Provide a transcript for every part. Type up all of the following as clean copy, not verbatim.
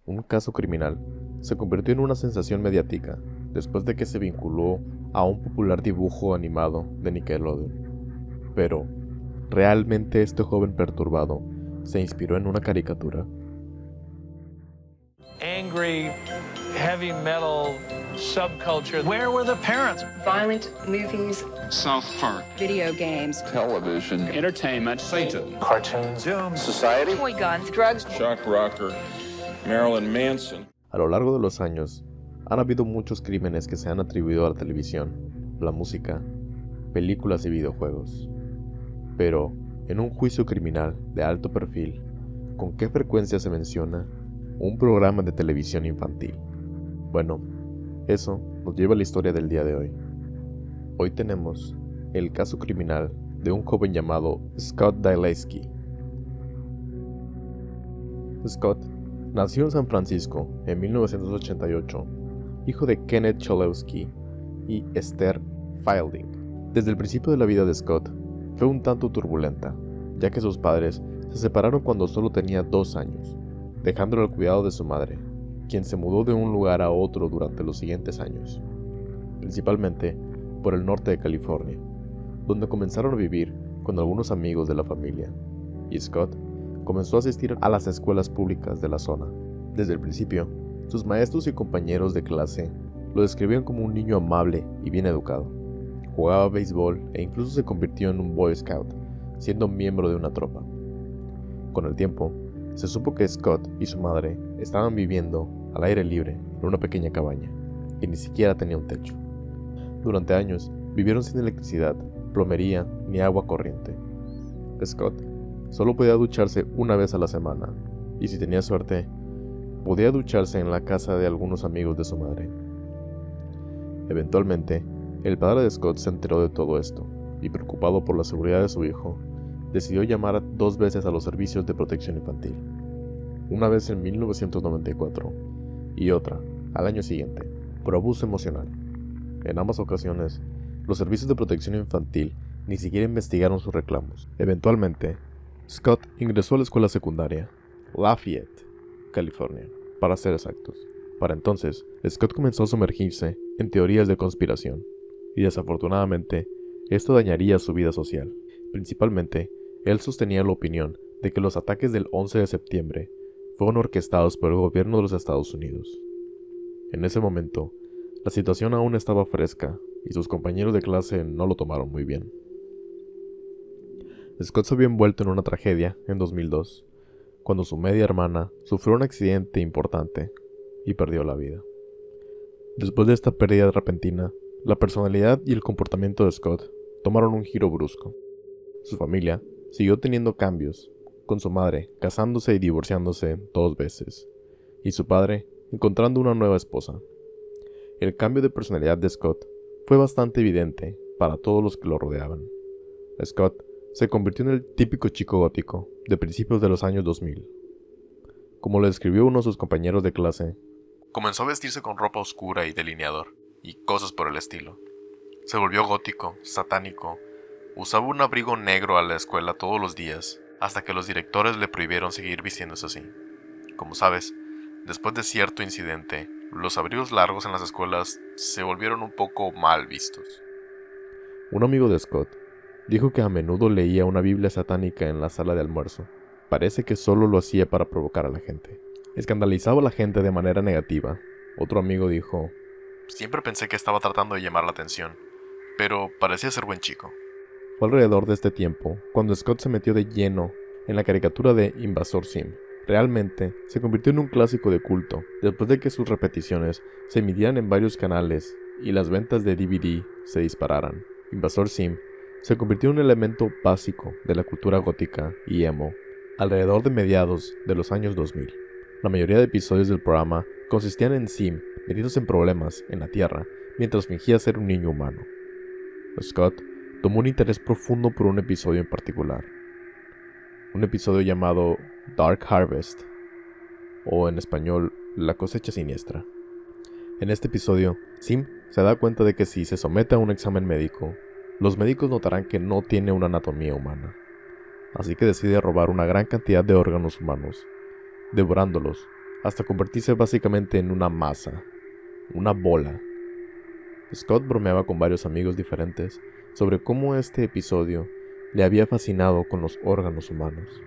un caso criminal, se convirtió en una sensación mediática después de que se vinculó a un popular dibujo animado de Nickelodeon. Pero, ¿realmente este joven perturbado se inspiró en una caricatura? Angry, heavy metal subculture. Where were the parents? Violent movies, South Park, video games, television, entertainment, Satan, Cartoons, Zoom, society, toy guns, drugs. shock rocker, Marilyn Manson. A lo largo de los años, han habido muchos crímenes que se han atribuido a la televisión, la música, películas y videojuegos. Pero, en un juicio criminal de alto perfil, ¿con qué frecuencia se menciona un programa de televisión infantil? Bueno, eso nos lleva a la historia del día de hoy. Hoy tenemos el caso criminal de un joven llamado Scott Dylewski. Scott nació en San Francisco en 1988, hijo de Kenneth Cholewski y Esther Fielding. Desde el principio de la vida de Scott fue un tanto turbulenta, ya que sus padres se separaron cuando solo tenía 2 años, dejándolo al cuidado de su madre, quien se mudó de un lugar a otro durante los siguientes años, principalmente por el norte de California, donde comenzaron a vivir con algunos amigos de la familia, y Scott comenzó a asistir a las escuelas públicas de la zona. Desde el principio, sus maestros y compañeros de clase lo describían como un niño amable y bien educado. Jugaba béisbol e incluso se convirtió en un Boy Scout, siendo miembro de una tropa. Con el tiempo, se supo que Scott y su madre estaban viviendo al aire libre en una pequeña cabaña, que ni siquiera tenía un techo. Durante años, vivieron sin electricidad, plomería ni agua corriente. Scott solo podía ducharse una vez a la semana, y si tenía suerte, podía ducharse en la casa de algunos amigos de su madre. Eventualmente, el padre de Scott se enteró de todo esto, y preocupado por la seguridad de su hijo, decidió llamar 2 veces a los servicios de protección infantil, una vez en 1994 y otra al año siguiente, por abuso emocional. En ambas ocasiones, los servicios de protección infantil ni siquiera investigaron sus reclamos. Eventualmente, Scott ingresó a la escuela secundaria, Lafayette, California, para ser exactos. Para entonces, Scott comenzó a sumergirse en teorías de conspiración, y desafortunadamente, esto dañaría su vida social. Principalmente, él sostenía la opinión de que los ataques del 11 de septiembre fueron orquestados por el gobierno de los Estados Unidos. En ese momento, la situación aún estaba fresca y sus compañeros de clase no lo tomaron muy bien. Scott se vio envuelto en una tragedia en 2002, cuando su media hermana sufrió un accidente importante y perdió la vida. Después de esta pérdida repentina, la personalidad y el comportamiento de Scott tomaron un giro brusco. Su familia siguió teniendo cambios, con su madre casándose y divorciándose 2 veces, y su padre encontrando una nueva esposa. El cambio de personalidad de Scott fue bastante evidente para todos los que lo rodeaban. Scott se convirtió en el típico chico gótico de principios de los años 2000. Como lo describió uno de sus compañeros de clase, comenzó a vestirse con ropa oscura y delineador, y cosas por el estilo. Se volvió gótico, satánico, usaba un abrigo negro a la escuela todos los días, hasta que los directores le prohibieron seguir vistiéndose así. Como sabes, después de cierto incidente, los abrigos largos en las escuelas se volvieron un poco mal vistos. Un amigo de Scott dijo que a menudo leía una Biblia satánica en la sala de almuerzo. Parece que solo lo hacía para provocar a la gente. Escandalizaba a la gente de manera negativa. Otro amigo dijo: "Siempre pensé que estaba tratando de llamar la atención, pero parecía ser buen chico". Fue alrededor de este tiempo cuando Scott se metió de lleno en la caricatura de Invasor Sim. Realmente se convirtió en un clásico de culto después de que sus repeticiones se emitían en varios canales y las ventas de DVD se dispararan. Invasor Sim se convirtió en un elemento básico de la cultura gótica y emo alrededor de mediados de los años 2000. La mayoría de episodios del programa consistían en Sim metiéndose en problemas en la Tierra mientras fingía ser un niño humano. Scott tomó un interés profundo por un episodio en particular. Un episodio llamado Dark Harvest, o en español, La cosecha siniestra. En este episodio, Sim se da cuenta de que si se somete a un examen médico, los médicos notarán que no tiene una anatomía humana. Así que decide robar una gran cantidad de órganos humanos, devorándolos hasta convertirse básicamente en una masa, una bola. Scott bromeaba con varios amigos diferentes sobre cómo este episodio le había fascinado con los órganos humanos,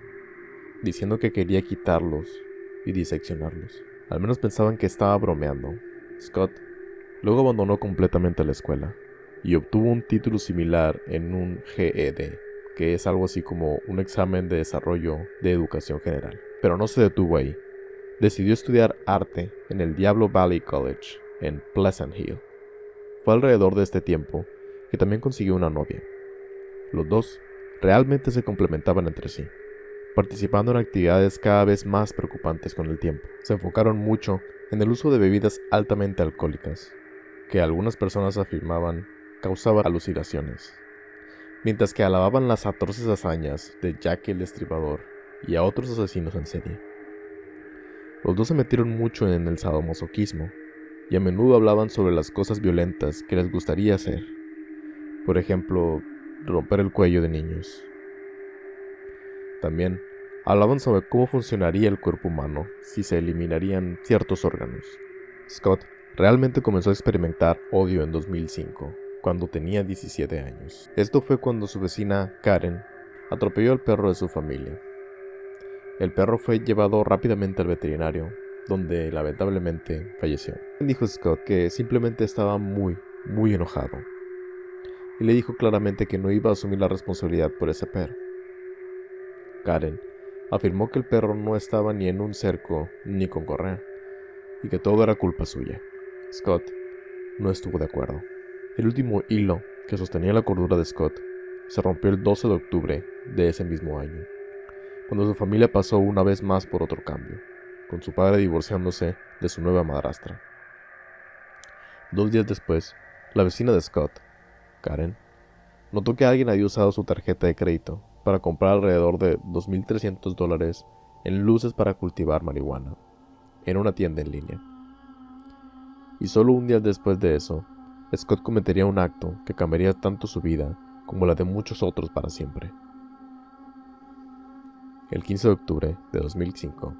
diciendo que quería quitarlos y diseccionarlos. Al menos pensaban que estaba bromeando. Scott luego abandonó completamente la escuela y obtuvo un título similar en un GED, que es algo así como un examen de desarrollo de educación general. Pero no se detuvo ahí. Decidió estudiar arte en el Diablo Valley College en Pleasant Hill. Fue alrededor de este tiempo que también consiguió una novia. Los dos realmente se complementaban entre sí, participando en actividades cada vez más preocupantes con el tiempo. Se enfocaron mucho en el uso de bebidas altamente alcohólicas, que algunas personas afirmaban causaban alucinaciones, mientras que alababan las atroces hazañas de Jack el Destripador y a otros asesinos en serie. Los dos se metieron mucho en el sadomasoquismo, y a menudo hablaban sobre las cosas violentas que les gustaría hacer. Por ejemplo, romper el cuello de niños. También hablaban sobre cómo funcionaría el cuerpo humano si se eliminarían ciertos órganos. Scott realmente comenzó a experimentar odio en 2005, cuando tenía 17 años. Esto fue cuando su vecina, Karen, atropelló al perro de su familia. El perro fue llevado rápidamente al veterinario, donde lamentablemente falleció. Dijo Scott que simplemente estaba muy enojado, y le dijo claramente que no iba a asumir la responsabilidad por ese perro. Karen afirmó que el perro no estaba ni en un cerco ni con correa, y que todo era culpa suya. Scott no estuvo de acuerdo. El último hilo que sostenía la cordura de Scott se rompió el 12 de octubre de ese mismo año, cuando su familia pasó una vez más por otro cambio, con su padre divorciándose de su nueva madrastra. 2 días después, la vecina de Scott, Karen, notó que alguien había usado su tarjeta de crédito para comprar alrededor de $2,300 en luces para cultivar marihuana, en una tienda en línea. Y solo un día después de eso, Scott cometería un acto que cambiaría tanto su vida como la de muchos otros para siempre. El 15 de octubre de 2005,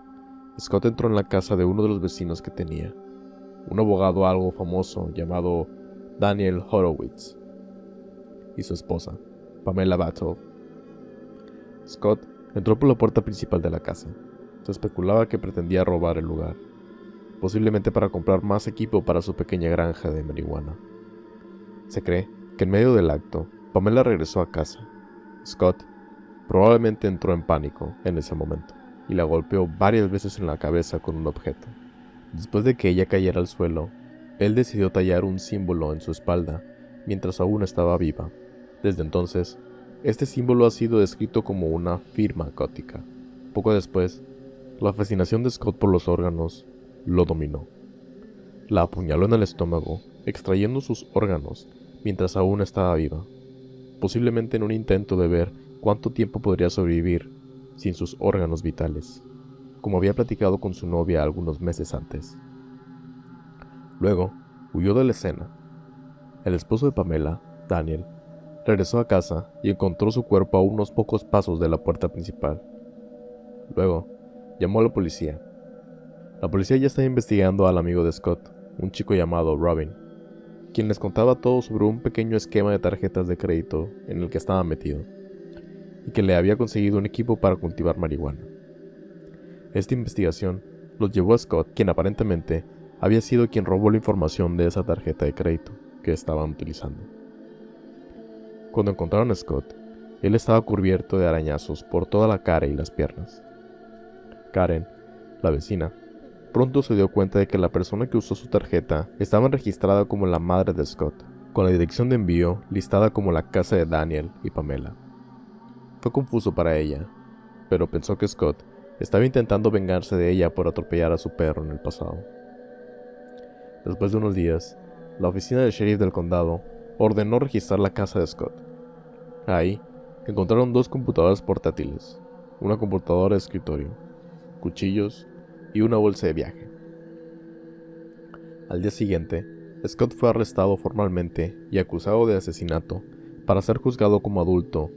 Scott entró en la casa de uno de los vecinos que tenía, un abogado algo famoso llamado Daniel Horowitz, y su esposa, Pamela Battle. Scott entró por la puerta principal de la casa. Se especulaba que pretendía robar el lugar, posiblemente para comprar más equipo para su pequeña granja de marihuana. Se cree que en medio del acto, Pamela regresó a casa. Scott probablemente entró en pánico en ese momento y la golpeó varias veces en la cabeza con un objeto. Después de que ella cayera al suelo, él decidió tallar un símbolo en su espalda mientras aún estaba viva. Desde entonces, este símbolo ha sido descrito como una firma gótica. Poco después, la fascinación de Scott por los órganos lo dominó. La apuñaló en el estómago, extrayendo sus órganos mientras aún estaba viva, posiblemente en un intento de ver cuánto tiempo podría sobrevivir sin sus órganos vitales, como había platicado con su novia algunos meses antes. Luego, huyó de la escena. El esposo de Pamela, Daniel, regresó a casa y encontró su cuerpo a unos pocos pasos de la puerta principal. Luego, llamó a la policía. La policía ya estaba investigando al amigo de Scott, un chico llamado Robin, quien les contaba todo sobre un pequeño esquema de tarjetas de crédito en el que estaba metido, y que le había conseguido un equipo para cultivar marihuana. Esta investigación los llevó a Scott, quien aparentemente había sido quien robó la información de esa tarjeta de crédito que estaban utilizando. Cuando encontraron a Scott, él estaba cubierto de arañazos por toda la cara y las piernas. Karen, la vecina, pronto se dio cuenta de que la persona que usó su tarjeta estaba registrada como la madre de Scott, con la dirección de envío listada como la casa de Daniel y Pamela. Fue confuso para ella, pero pensó que Scott estaba intentando vengarse de ella por atropellar a su perro en el pasado. Después de unos días, la oficina del sheriff del condado ordenó registrar la casa de Scott. Ahí encontraron 2 computadoras portátiles, una computadora de escritorio, cuchillos y una bolsa de viaje. Al día siguiente, Scott fue arrestado formalmente y acusado de asesinato para ser juzgado como adulto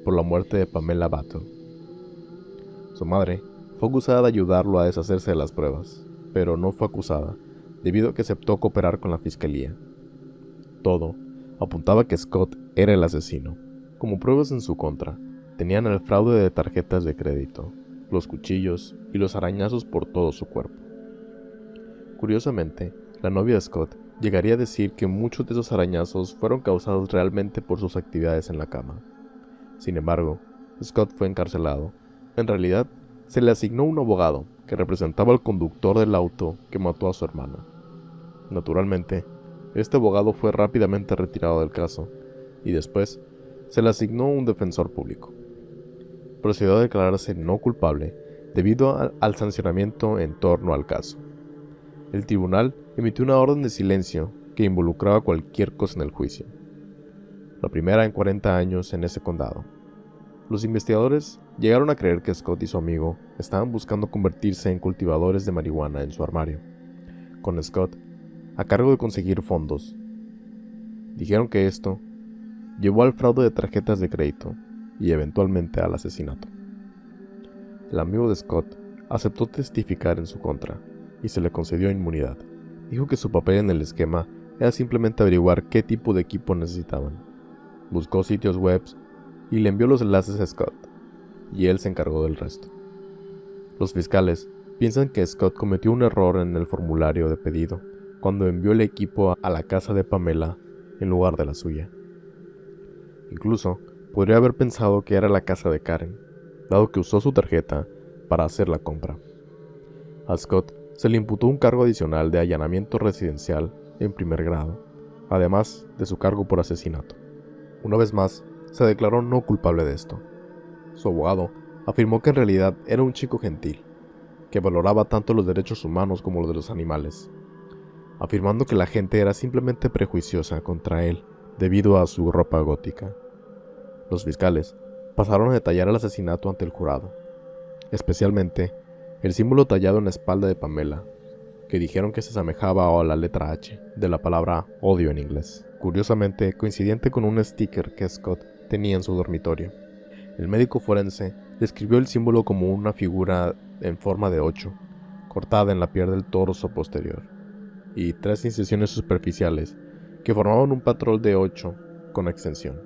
por la muerte de Pamela Battle. Su madre fue acusada de ayudarlo a deshacerse de las pruebas, pero no fue acusada, debido a que aceptó cooperar con la fiscalía. Todo apuntaba a que Scott era el asesino. Como pruebas en su contra, tenían el fraude de tarjetas de crédito, los cuchillos y los arañazos por todo su cuerpo. Curiosamente, la novia de Scott llegaría a decir que muchos de esos arañazos fueron causados realmente por sus actividades en la cama. Sin embargo, Scott fue encarcelado. En realidad, se le asignó un abogado que representaba al conductor del auto que mató a su hermana. Naturalmente, este abogado fue rápidamente retirado del caso, y después se le asignó un defensor público. Procedió a declararse no culpable debido al sancionamiento en torno al caso. El tribunal emitió una orden de silencio que involucraba cualquier cosa en el juicio, la primera en 40 años en ese condado. Los investigadores llegaron a creer que Scott y su amigo estaban buscando convertirse en cultivadores de marihuana en su armario, con Scott a cargo de conseguir fondos. Dijeron que esto llevó al fraude de tarjetas de crédito y eventualmente al asesinato. El amigo de Scott aceptó testificar en su contra y se le concedió inmunidad. Dijo que su papel en el esquema era simplemente averiguar qué tipo de equipo necesitaban. Buscó sitios web y le envió los enlaces a Scott, y él se encargó del resto. Los fiscales piensan que Scott cometió un error en el formulario de pedido cuando envió el equipo a la casa de Pamela en lugar de la suya. Incluso podría haber pensado que era la casa de Karen, dado que usó su tarjeta para hacer la compra. A Scott se le imputó un cargo adicional de allanamiento residencial en primer grado, además de su cargo por asesinato. Una vez más, se declaró no culpable de esto. Su abogado afirmó que en realidad era un chico gentil, que valoraba tanto los derechos humanos como los de los animales, afirmando que la gente era simplemente prejuiciosa contra él debido a su ropa gótica. Los fiscales pasaron a detallar el asesinato ante el jurado, especialmente el símbolo tallado en la espalda de Pamela, que dijeron que se asemejaba a la letra H de la palabra odio en inglés, curiosamente coincidente con un sticker que Scott tenía en su dormitorio. El médico forense describió el símbolo como una figura en forma de 8, cortada en la piel del torso posterior, y 3 incisiones superficiales que formaban un patrón de 8 con extensión.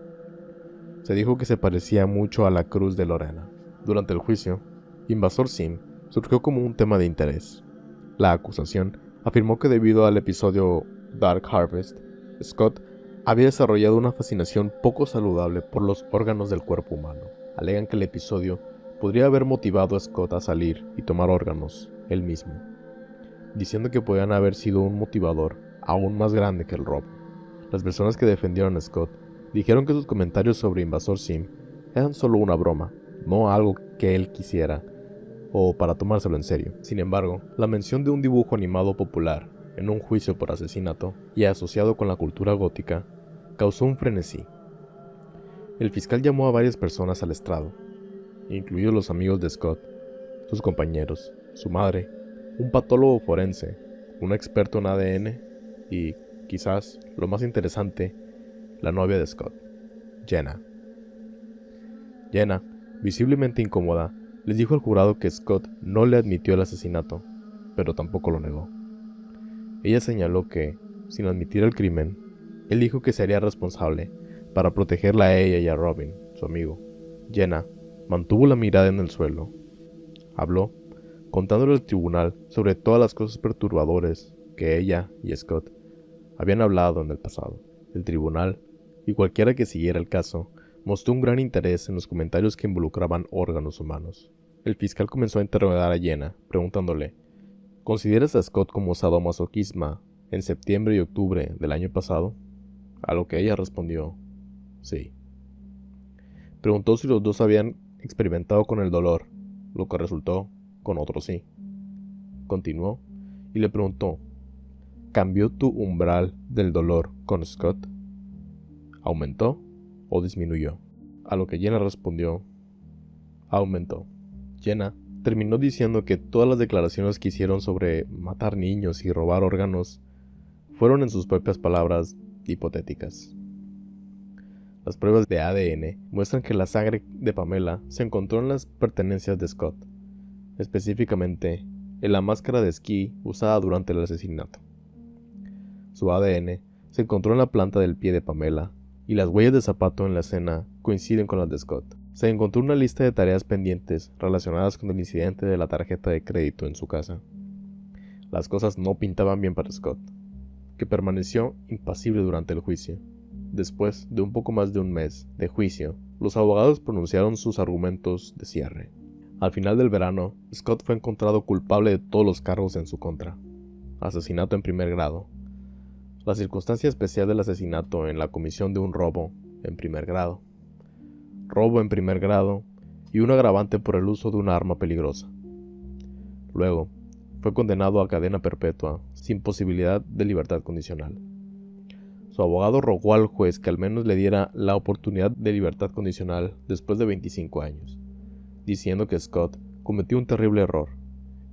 Se dijo que se parecía mucho a la cruz de Lorena. Durante el juicio, Invasor Sim surgió como un tema de interés. La acusación afirmó que debido al episodio Dark Harvest, Scott había desarrollado una fascinación poco saludable por los órganos del cuerpo humano. Alegan que el episodio podría haber motivado a Scott a salir y tomar órganos él mismo, diciendo que podían haber sido un motivador aún más grande que el robo. Las personas que defendieron a Scott dijeron que sus comentarios sobre Invasor Sim eran solo una broma, no algo que él quisiera o para tomárselo en serio. Sin embargo, la mención de un dibujo animado popular en un juicio por asesinato y asociado con la cultura gótica causó un frenesí. El fiscal llamó a varias personas al estrado, incluidos los amigos de Scott, sus compañeros, su madre, un patólogo forense, un experto en ADN y, quizás lo más interesante, la novia de Scott, Jenna. Jenna, visiblemente incómoda, les dijo al jurado que Scott no le admitió el asesinato, pero tampoco lo negó. Ella señaló que, sin admitir el crimen, él dijo que sería responsable para protegerla a ella y a Robin, su amigo. Jenna mantuvo la mirada en el suelo. Habló, contándole al tribunal sobre todas las cosas perturbadoras que ella y Scott habían hablado en el pasado. El tribunal, y cualquiera que siguiera el caso, mostró un gran interés en los comentarios que involucraban órganos humanos. El fiscal comenzó a interrogar a Jenna, preguntándole: ¿consideras a Scott como sadomasoquismo en septiembre y octubre del año pasado? A lo que ella respondió: sí. Preguntó si los dos habían experimentado con el dolor, lo que resultó con otro sí. Continuó y le preguntó: ¿cambió tu umbral del dolor con Scott? ¿Aumentó o disminuyó? A lo que Jenna respondió: aumentó. Jenna terminó diciendo que todas las declaraciones que hicieron sobre matar niños y robar órganos fueron, en sus propias palabras, hipotéticas. Las pruebas de ADN muestran que la sangre de Pamela se encontró en las pertenencias de Scott, específicamente en la máscara de esquí usada durante el asesinato. Su ADN se encontró en la planta del pie de Pamela, y las huellas de zapato en la escena coinciden con las de Scott. Se encontró una lista de tareas pendientes relacionadas con el incidente de la tarjeta de crédito en su casa. Las cosas no pintaban bien para Scott, que permaneció impasible durante el juicio. Después de un poco más de un mes de juicio, los abogados pronunciaron sus argumentos de cierre. Al final del verano, Scott fue encontrado culpable de todos los cargos en su contra. Asesinato en primer grado, la circunstancia especial del asesinato en la comisión de un robo en primer grado, robo en primer grado y un agravante por el uso de una arma peligrosa. Luego, fue condenado a cadena perpetua sin posibilidad de libertad condicional. Su abogado rogó al juez que al menos le diera la oportunidad de libertad condicional después de 25 años, diciendo que Scott cometió un terrible error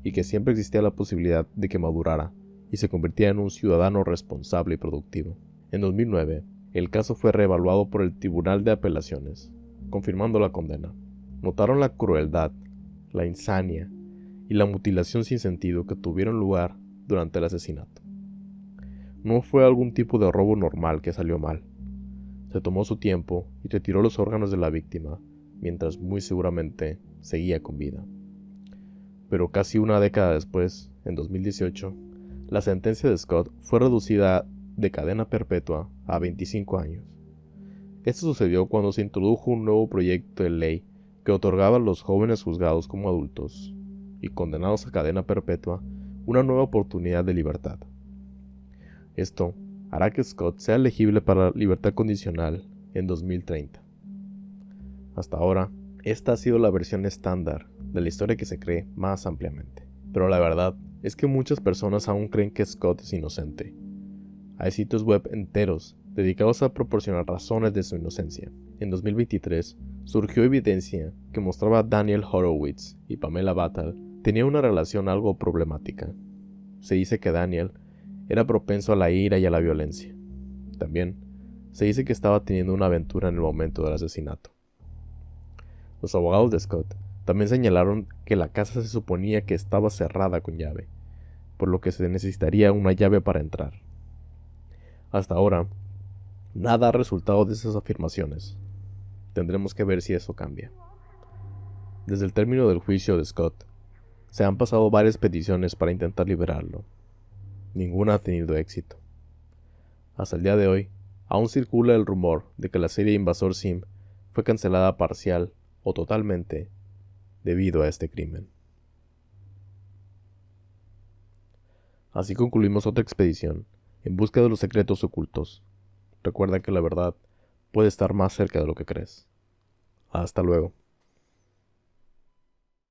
y que siempre existía la posibilidad de que madurara y se convirtiera en un ciudadano responsable y productivo. En 2009, el caso fue reevaluado por el Tribunal de Apelaciones, confirmando la condena. Notaron la crueldad, la insania y la mutilación sin sentido que tuvieron lugar durante el asesinato. No fue algún tipo de robo normal que salió mal. Se tomó su tiempo y retiró los órganos de la víctima, mientras muy seguramente seguía con vida. Pero casi una década después, en 2018, la sentencia de Scott fue reducida de cadena perpetua a 25 años. Esto sucedió cuando se introdujo un nuevo proyecto de ley que otorgaba a los jóvenes juzgados como adultos y condenados a cadena perpetua una nueva oportunidad de libertad. Esto hará que Scott sea elegible para libertad condicional en 2030. Hasta ahora, esta ha sido la versión estándar de la historia que se cree más ampliamente. Pero la verdad es que muchas personas aún creen que Scott es inocente. Hay sitios web enteros dedicados a proporcionar razones de su inocencia. En 2023 surgió evidencia que mostraba a Daniel Horowitz y Pamela Battle tenían una relación algo problemática. Se dice que Daniel era propenso a la ira y a la violencia. También se dice que estaba teniendo una aventura en el momento del asesinato. Los abogados de Scott también señalaron que la casa se suponía que estaba cerrada con llave, por lo que se necesitaría una llave para entrar. Hasta ahora, nada ha resultado de esas afirmaciones. Tendremos que ver si eso cambia. Desde el término del juicio de Scott, se han pasado varias peticiones para intentar liberarlo. Ninguna ha tenido éxito. Hasta el día de hoy, aún circula el rumor de que la serie Invasor Sim fue cancelada parcial o totalmente debido a este crimen. Así concluimos otra expedición en busca de los secretos ocultos. Recuerda que la verdad puede estar más cerca de lo que crees. Hasta luego.